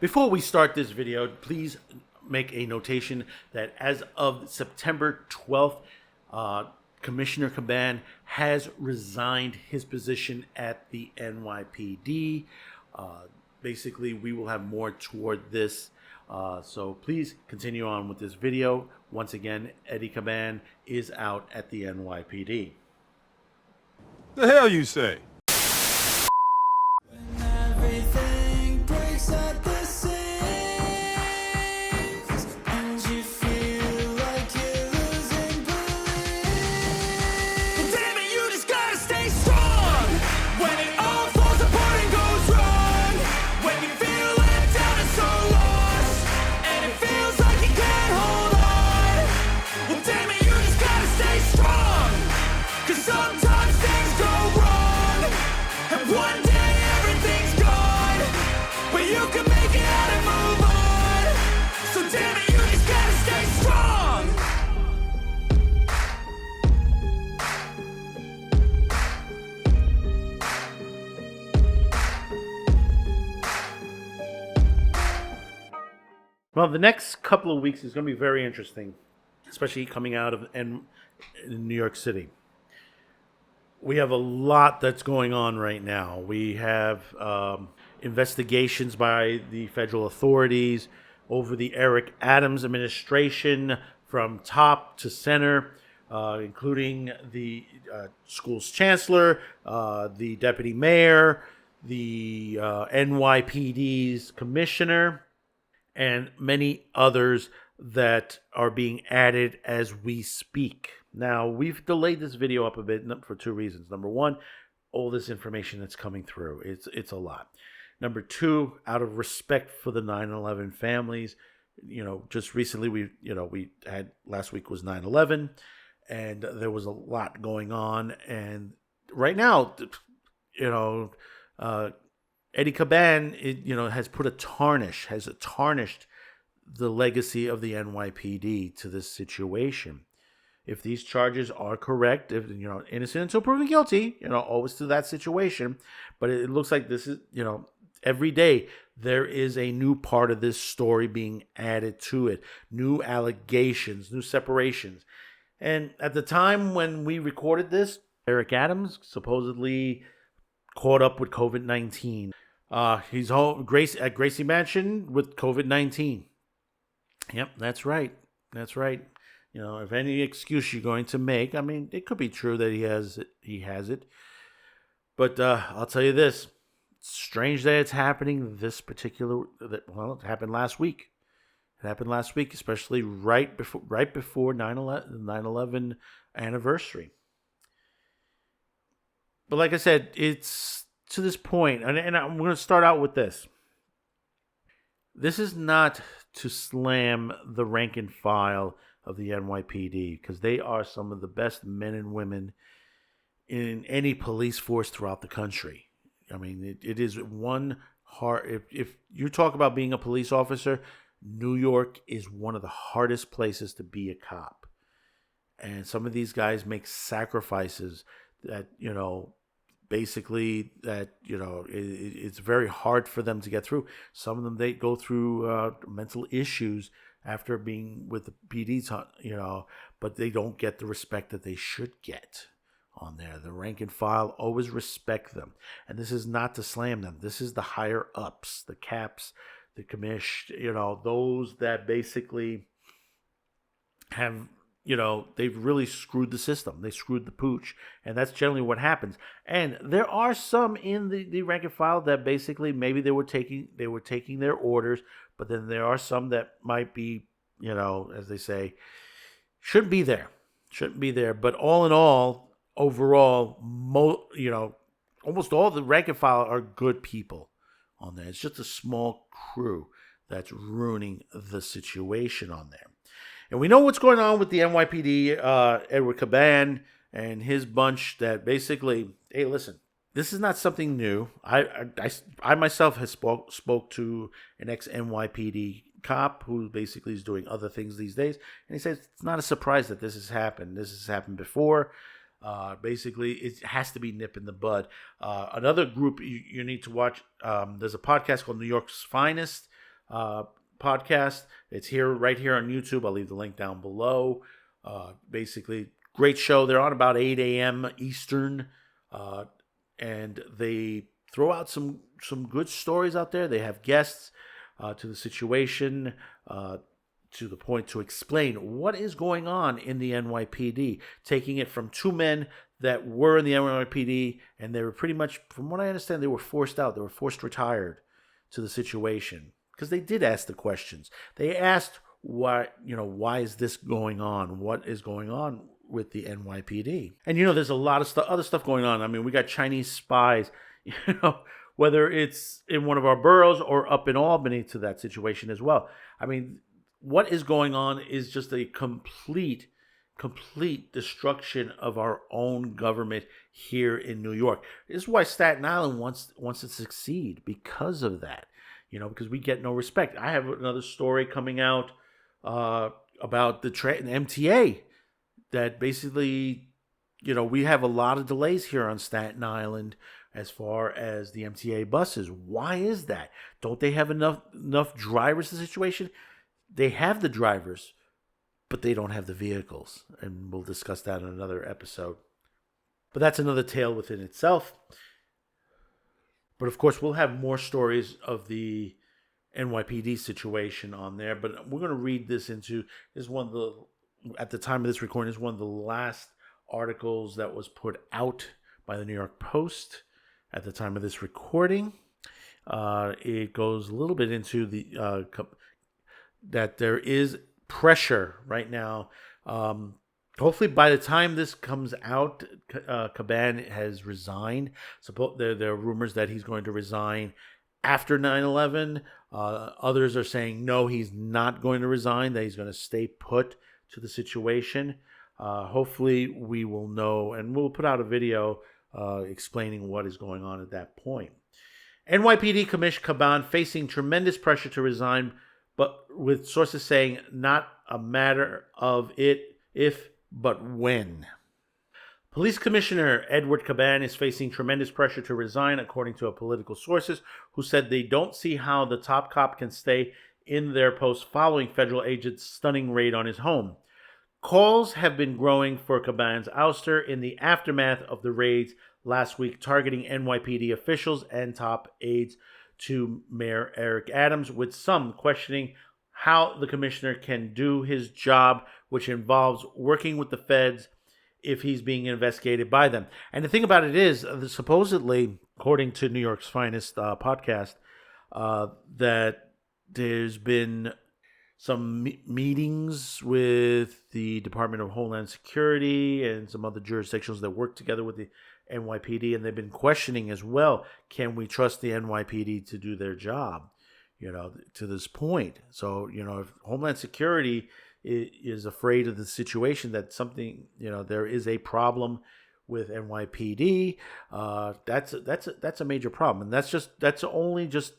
Before we start this video, please make a notation that as of September 12th, Commissioner Caban has resigned his position at the NYPD. Basically, we will have more toward this. So please continue on with this video. Once again, Eddie Caban is out at the NYPD. The hell you say? Everything breaks at the seams, and you feel like you're losing belief. Well, damn it, you just gotta stay strong when it all falls apart and goes wrong. When you feel let down and so lost, and it feels like you can't hold on. Well, damn it, you just gotta stay strong, 'cause sometimes things go wrong, and one day you can make it out and move on. So damn it, you just gotta stay strong. Well, the next couple of weeks is going to be very interesting, especially coming out of in New York City. We have a lot that's going on right now. We have investigations by the federal authorities over the Eric Adams administration from top to center, including the school's chancellor, the deputy mayor, the NYPD's commissioner, and many others that are being added as we speak. Now, we've delayed this video up a bit for two reasons. Number one, all this information that's coming through. It's a lot. Number two, out of respect for the 9/11 families, just recently we had, last week was 9/11, and there was a lot going on. And right now, Eddie Caban, has tarnished the legacy of the NYPD to this situation. If these charges are correct, if innocent until proven guilty, always to that situation. But it looks like this is, every day there is a new part of this story being added to it. New allegations, new separations. And at the time when we recorded this, Eric Adams supposedly caught up with COVID-19. He's home at Gracie Mansion with COVID-19. Yep, that's right. That's right. If any excuse you're going to make, it could be true that he has it. But I'll tell you this. It's strange that it's happening it happened last week. It happened last week, especially right before 9/11 anniversary. But like I said, it's to this point, and I'm going to start out with this. This is not to slam the rank and file of the NYPD, because they are some of the best men and women in any police force throughout the country. It is one hard. If you talk about being a police officer, New York is one of the hardest places to be a cop. And some of these guys make sacrifices that, it's very hard for them to get through. Some of them, they go through mental issues after being with the PD, but they don't get the respect that they should get on there. The rank and file always respect them. And this is not to slam them. This is the higher ups, the caps, the commish, those that basically have, they've really screwed the system. They screwed the pooch. And that's generally what happens. And there are some in the rank and file that basically maybe they were taking their orders, but then there are some that might be, as they say, shouldn't be there. But all in all, overall, almost all the rank and file are good people on there. It's just a small crew that's ruining the situation on there. And we know what's going on with the NYPD, Edward Caban and his bunch that basically, hey, listen, this is not something new. I myself has spoke to an ex-NYPD cop who basically is doing other things these days. And he says it's not a surprise that this has happened. This has happened before. Basically, it has to be nip in the bud. Another group you need to watch, there's a podcast called New York's Finest. podcast. It's here, right here on YouTube. I'll leave the link down below. Basically, great show. They're on about 8 a.m. Eastern, and they throw out some good stories out there. They have guests to the situation, to the point to explain what is going on in the NYPD, taking it from two men that were in the NYPD, and they were pretty much, from what I understand, they were forced out. They were forced retired to the situation because they did ask the questions. They asked why is this going on? What is going on with the NYPD? And there's a lot of other stuff going on. I mean, we got Chinese spies, whether it's in one of our boroughs or up in Albany, to that situation as well. I mean, what is going on is just a complete destruction of our own government here in New York. This is why Staten Island wants to succeed, because of that. Because we get no respect. I have another story coming out about the MTA, that basically, we have a lot of delays here on Staten Island as far as the MTA buses. Why is that? Don't they have enough drivers in the situation? They have the drivers, but they don't have the vehicles. And we'll discuss that in another episode. But that's another tale within itself. But of course, we'll have more stories of the NYPD situation on there. But we're going to read this at the time of this recording, is one of the last articles that was put out by the New York Post at the time of this recording. It goes a little bit into the that there is pressure right now. Hopefully, by the time this comes out, Caban has resigned. There are rumors that he's going to resign after 9/11. Others are saying no, he's not going to resign, that he's going to stay put to the situation. Hopefully, we will know, and we'll put out a video explaining what is going on at that point. NYPD Commissioner Caban facing tremendous pressure to resign, but with sources saying not a matter of if, but when. Police Commissioner Edward Caban is facing tremendous pressure to resign, according to political sources who said they don't see how the top cop can stay in their post following federal agents' stunning raid on his home. Calls have been growing for Caban's ouster in the aftermath of the raids last week, targeting NYPD officials and top aides to Mayor Eric Adams, with some questioning how the commissioner can do his job, which involves working with the feds if he's being investigated by them. And the thing about it is, supposedly, according to New York's Finest podcast, that there's been some meetings with the Department of Homeland Security and some other jurisdictions that work together with the NYPD, and they've been questioning as well, can we trust the NYPD to do their job, to this point. So, if Homeland Security is afraid of the situation, that something, there is a problem with NYPD, that's a major problem. And that's only just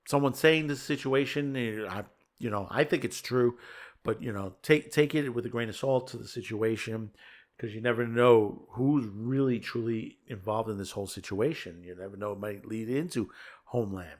someone saying this situation. I think it's true, but take it with a grain of salt to the situation, because you never know who's really truly involved in this whole situation. You never know, it might lead into Homeland.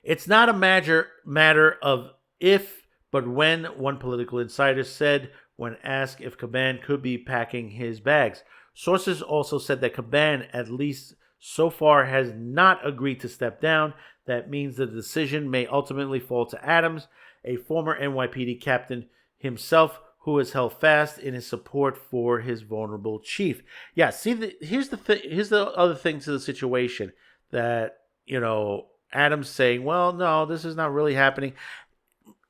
It's not a matter of if, but when, one political insider said when asked if Caban could be packing his bags. Sources also said that Caban, at least so far, has not agreed to step down. That means the decision may ultimately fall to Adams, a former NYPD captain himself, who has held fast in his support for his vulnerable chief. Yeah, see, here's the other thing to the situation, that, Adams saying, well, no, this is not really happening.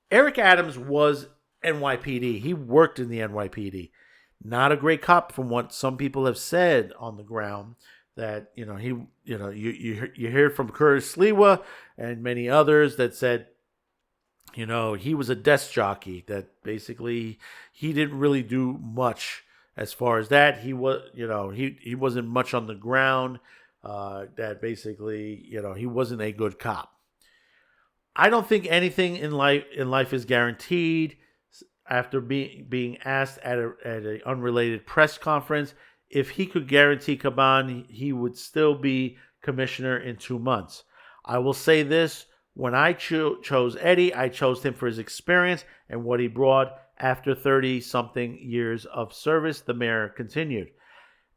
Eric Adams was NYPD. He worked in the NYPD. Not a great cop, from what some people have said on the ground. That you hear from Curtis Sliwa and many others that said, he was a desk jockey. That basically he didn't really do much as far as that. He was, he wasn't much on the ground. That basically, he wasn't a good cop. I don't think anything in life is guaranteed. After being asked at an unrelated press conference if he could guarantee Caban he would still be commissioner in 2 months. I will say this: When I chose Eddie, I chose him for his experience and what he brought after 30-something years of service, the mayor continued.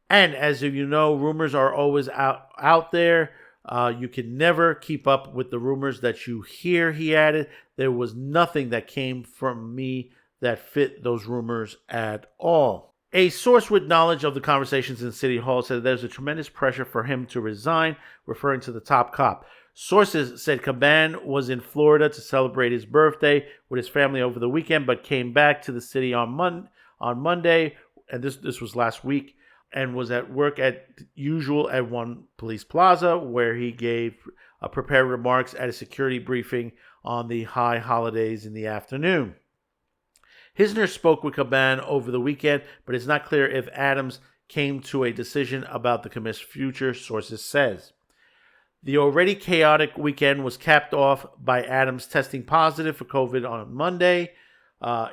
And as you know, rumors are always out there. You can never keep up with the rumors that you hear, he added. There was nothing that came from me that fit those rumors at all. A source with knowledge of the conversations in City Hall said there's a tremendous pressure for him to resign, referring to the top cop. Sources said Caban was in Florida to celebrate his birthday with his family over the weekend, but came back to the city on Monday, and this was last week, and was at work at usual at One Police Plaza, where he gave prepared remarks at a security briefing on the high holidays in the afternoon. Hisner spoke with Caban over the weekend, but it's not clear if Adams came to a decision about the commission's future, sources says. The already chaotic weekend was capped off by Adams testing positive for COVID on Monday.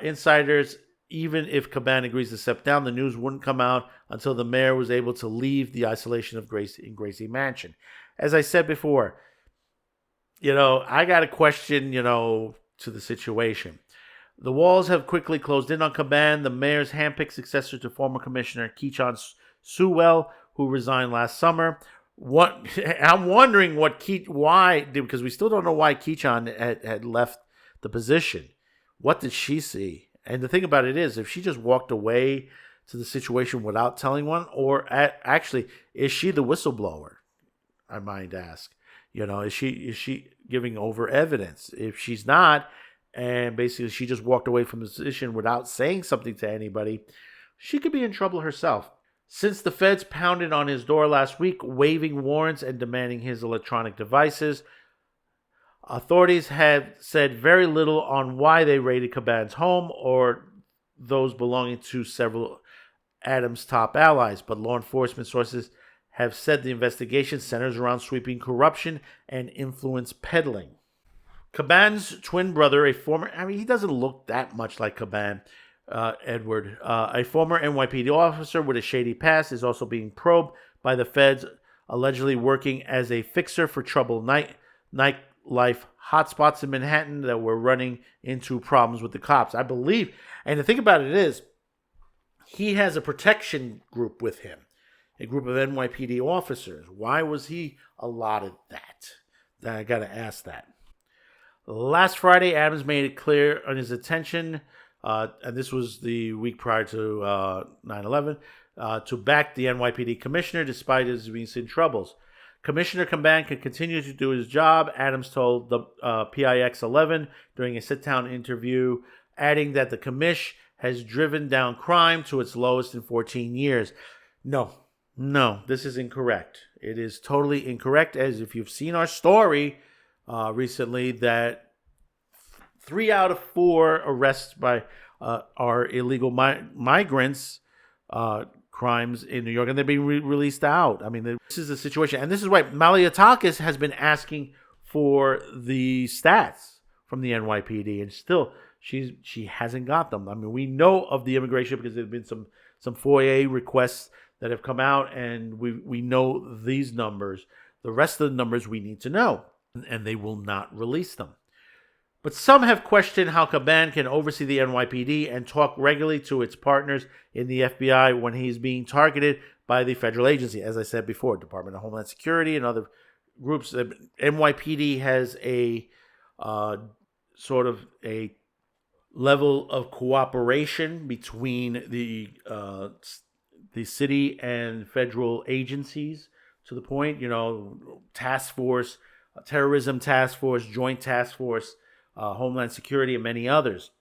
Insiders, even if Caban agrees to step down, the news wouldn't come out until the mayor was able to leave the isolation of Gracie Mansion. As I said before, I got a question, to the situation. The walls have quickly closed in on Caban, the mayor's handpicked successor to former Commissioner Keechon Sewell, who resigned last summer. I'm wondering why, because we still don't know why Keechon had left the position. What did she see? And the thing about it is, if she just walked away to the situation without telling one, or actually, is she the whistleblower? I might ask. Is she giving over evidence? If she's not, and basically she just walked away from the position without saying something to anybody, she could be in trouble herself. Since the feds pounded on his door last week, waiving warrants and demanding his electronic devices, authorities have said very little on why they raided Caban's home or those belonging to several Adams' top allies, but law enforcement sources have said the investigation centers around sweeping corruption and influence peddling. Caban's twin brother, he doesn't look that much like Caban, Edward, a former NYPD officer with a shady past, is also being probed by the feds, allegedly working as a fixer for troubled nightlife hotspots in Manhattan that were running into problems with the cops, I believe. And the thing about it is, he has a protection group with him, a group of NYPD officers. Why was he allotted that? I got to ask that. Last Friday, Adams made it clear on his intention, and this was the week prior to 9/11, to back the NYPD commissioner despite his recent troubles. Commissioner Caban can continue to do his job, Adams told the PIX-11 during a sit-down interview, adding that the commish has driven down crime to its lowest in 14 years. No, this is incorrect. It is totally incorrect, as if you've seen our story recently, that 3 out of 4 arrests by are illegal migrants, crimes in New York, and they're being released out. I mean, this is the situation. And this is why Maliotakis has been asking for the stats from the NYPD, and still she hasn't got them. I mean, we know of the immigration because there have been some FOIA requests that have come out, and we know these numbers. The rest of the numbers we need to know, and they will not release them. But some have questioned how Caban can oversee the NYPD and talk regularly to its partners in the FBI when he's being targeted by the federal agency. As I said before, Department of Homeland Security and other groups. NYPD has a sort of a level of cooperation between the city and federal agencies, to the point, task force, terrorism task force, joint task force, Homeland Security, and many others,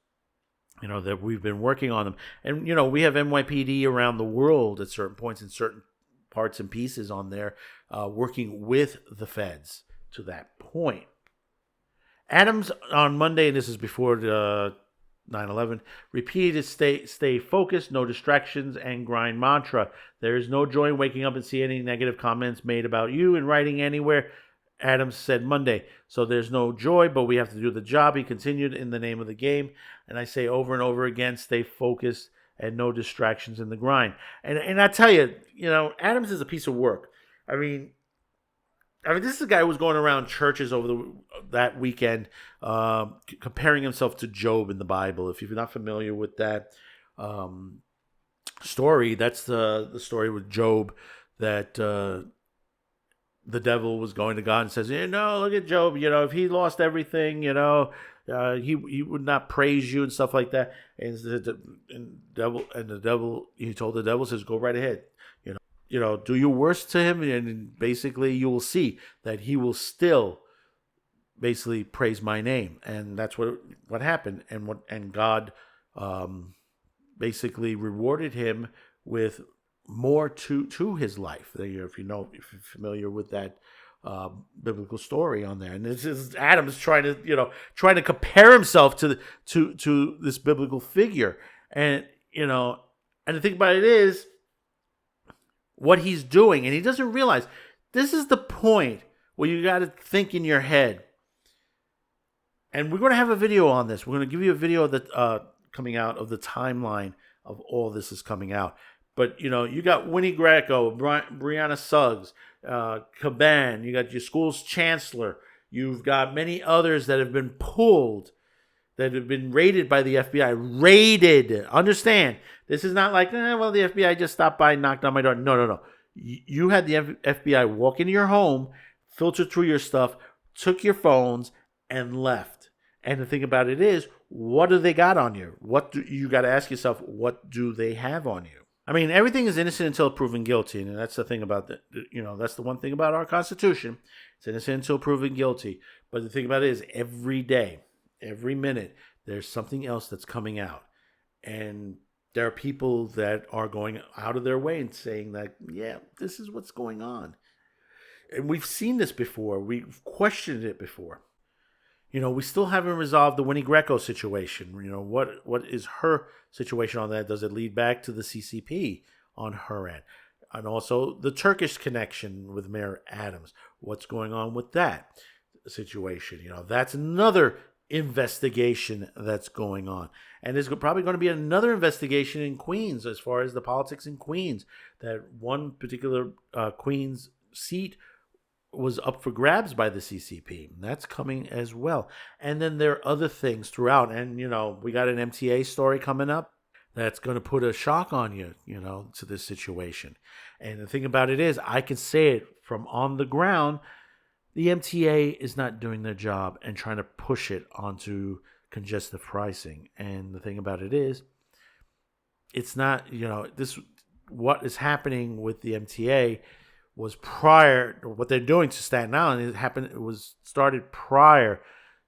that we've been working on them. And, we have NYPD around the world at certain points in certain parts and pieces on there, working with the feds to that point. Adams on Monday, and this is before 9/11, repeated his stay focused, no distractions, and grind mantra. There is no joy in waking up and see any negative comments made about you in writing anywhere, Adams said Monday. So there's no joy, but we have to do the job. He continued, in the name of the game. And I say over and over again, stay focused and no distractions in the grind. And I tell you, Adams is a piece of work. I mean, I mean, this is a guy who was going around churches over that weekend, comparing himself to Job in the Bible. If you're not familiar with that story, that's the story with Job, that the devil was going to God and says, look at Job. If he lost everything, he would not praise you and stuff like that. And the devil, he told the devil, says, go right ahead. Do your worst to him, and basically you will see that he will still basically praise my name. And that's what happened. And God basically rewarded him with more to his life. If you're familiar with that biblical story on there. And this is Adam's trying to compare himself to this biblical figure. And the thing about it is, what he's doing, and he doesn't realize, this is the point where you got to think in your head. And we're going to have a video on this. We're going to give you a video that coming out of the timeline of all this is coming out. But you got Winnie Greco, Brianna Suggs, Caban. You got your school's chancellor. You've got many others that have been pulled, that have been raided by the FBI. Raided. Understand, this is not like, the FBI just stopped by and knocked on my door. No. You had the FBI walk into your home, filter through your stuff, took your phones, and left. And the thing about it is, what do they got on you? You got to ask yourself, what do they have on you? I mean, everything is innocent until proven guilty, and that's the thing about that's the one thing about our Constitution. It's innocent until proven guilty. But the thing about it is, every day, every minute, there's something else that's coming out. And there are people that are going out of their way and saying that, yeah, this is what's going on. And we've seen this before. We've questioned it before. We still haven't resolved the Winnie Greco situation. What is her situation on that? Does it lead back to the CCP on her end? And also the Turkish connection with Mayor Adams. What's going on with that situation? That's another investigation that's going on. And there's probably going to be another investigation in Queens as far as the politics in Queens. That one particular Queens seat was up for grabs by the CCP. That's coming as well. And then there are other things throughout. And, we got an MTA story coming up that's going to put a shock on you, to this situation. And the thing about it is, I can say it from on the ground, the MTA is not doing their job and trying to push it onto congestive pricing. And the thing about it is, it's not, what is happening with the MTA was prior, what they're doing to Staten Island, it was started prior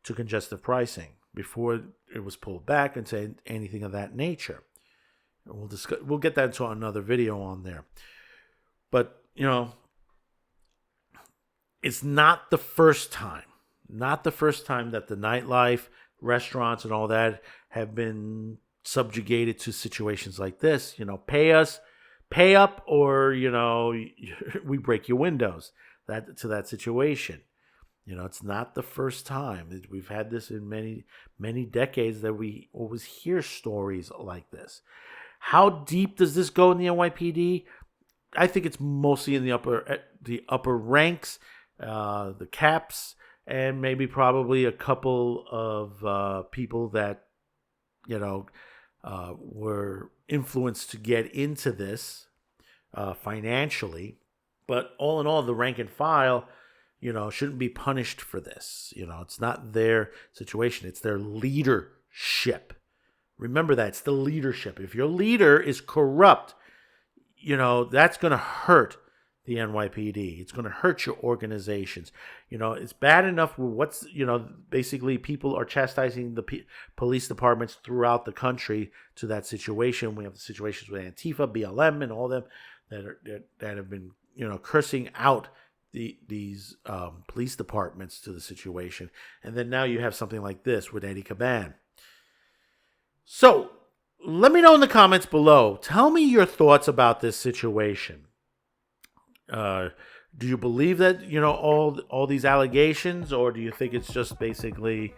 to congestive pricing, before it was pulled back and say anything of that nature. We'll get that into another video on there. But, it's not the first time that the nightlife, restaurants, and all that have been subjugated to situations like this. Pay up, or we break your windows. That situation. It's not the first time. We've had this in many decades, that we always hear stories like this. How deep does this go in the NYPD? I think it's mostly in the upper ranks, the caps, and maybe probably a couple of people that were influenced to get into this financially. But all in all, the rank and file, shouldn't be punished for this. It's not their situation. It's their leadership. Remember that. It's the leadership. If your leader is corrupt, that's going to hurt the NYPD. It's going to hurt your organizations. It's bad enough with basically people are chastising the police departments throughout the country to that situation. We have the situations with Antifa, BLM, and all them that have been, cursing out these police departments to the situation. And then now you have something like this with Eddie Caban. So let me know in the comments below. Tell me your thoughts about this situation. Do you believe that, all these allegations, or do you think it's just basically,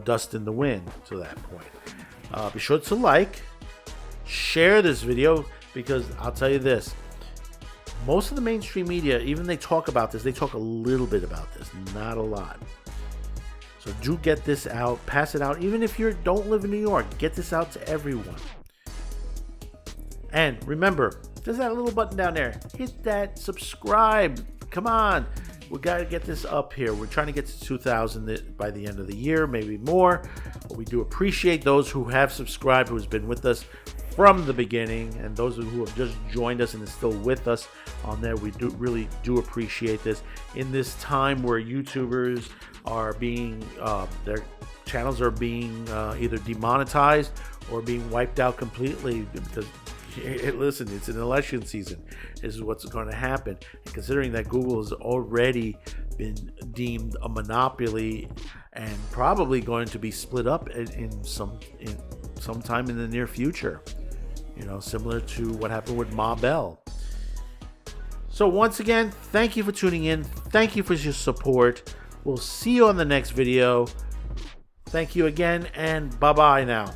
dust in the wind to that point? Be sure to share this video, because I'll tell you this, Most of the mainstream media, even they talk about this, they talk a little bit about this, not a lot. So do get this out, pass it out. Even if you don't live in New York, get this out to everyone. And remember, there's that little button down there. Hit that subscribe. Come on. We got to get this up here. We're trying to get to 2,000 by the end of the year, maybe more. But we do appreciate those who have subscribed, who's been with us from the beginning, and those who have just joined us and is still with us on there. We really do appreciate this. In this time where YouTubers are being, their channels are being either demonetized or being wiped out completely because, listen, it's an election season. This is what's going to happen. And considering that Google has already been deemed a monopoly and probably going to be split up sometime in the near future, similar to what happened with Ma Bell. So once again, thank you for tuning in. Thank you for your support. We'll see you on the next video. Thank you again, and bye-bye now.